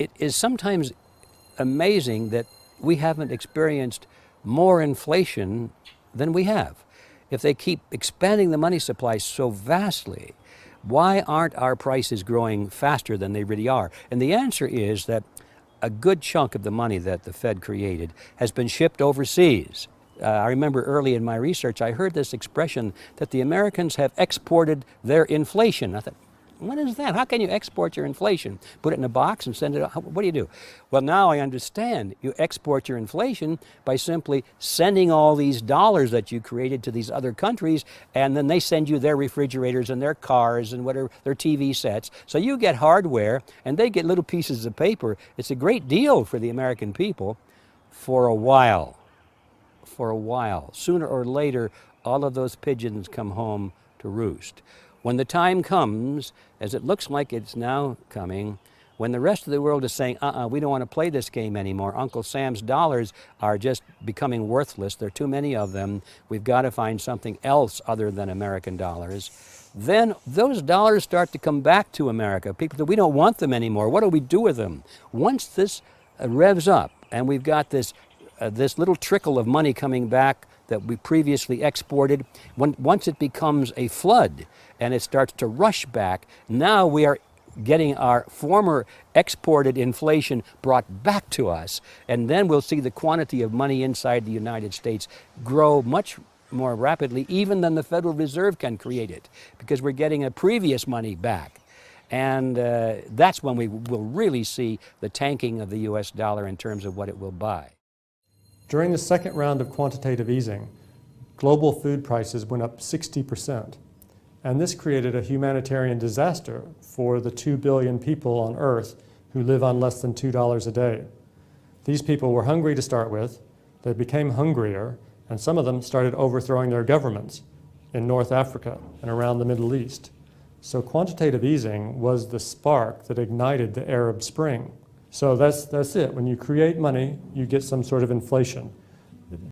it is sometimes amazing that we haven't experienced more inflation than we have. If they keep expanding the money supply so vastly, why aren't our prices growing faster than they really are? And the answer is that a good chunk of the money that the Fed created has been shipped overseas. I remember early in my research, I heard this expression that the Americans have exported their inflation. I thought, what is that? How can you export your inflation? Put it in a box and send it out? What do you do? Well, now I understand. You export your inflation by simply sending all these dollars that you created to these other countries, and then they send you their refrigerators and their cars and whatever, their TV sets. So you get hardware, and they get little pieces of paper. It's a great deal for the American people for a while. For a while. Sooner or later, all of those pigeons come home to roost. When the time comes, as it looks like it's now coming, when the rest of the world is saying, we don't want to play this game anymore, Uncle Sam's dollars are just becoming worthless, there are too many of them, we've got to find something else other than American dollars, then those dollars start to come back to America. People say, we don't want them anymore, what do we do with them? Once this revs up, and we've got this little trickle of money coming back that we previously exported, once it becomes a flood and it starts to rush back, now we are getting our former exported inflation brought back to us, and then we'll see the quantity of money inside the United States grow much more rapidly even than the Federal Reserve can create it, because we're getting a previous money back. And that's when we will really see the tanking of the US dollar in terms of what it will buy. During the second round of quantitative easing, global food prices went up 60%, and this created a humanitarian disaster for the 2 billion people on Earth who live on less than $2 a day. These people were hungry to start with, they became hungrier, and some of them started overthrowing their governments in North Africa and around the Middle East. So quantitative easing was the spark that ignited the Arab Spring. So that's it. When you create money, you get some sort of inflation.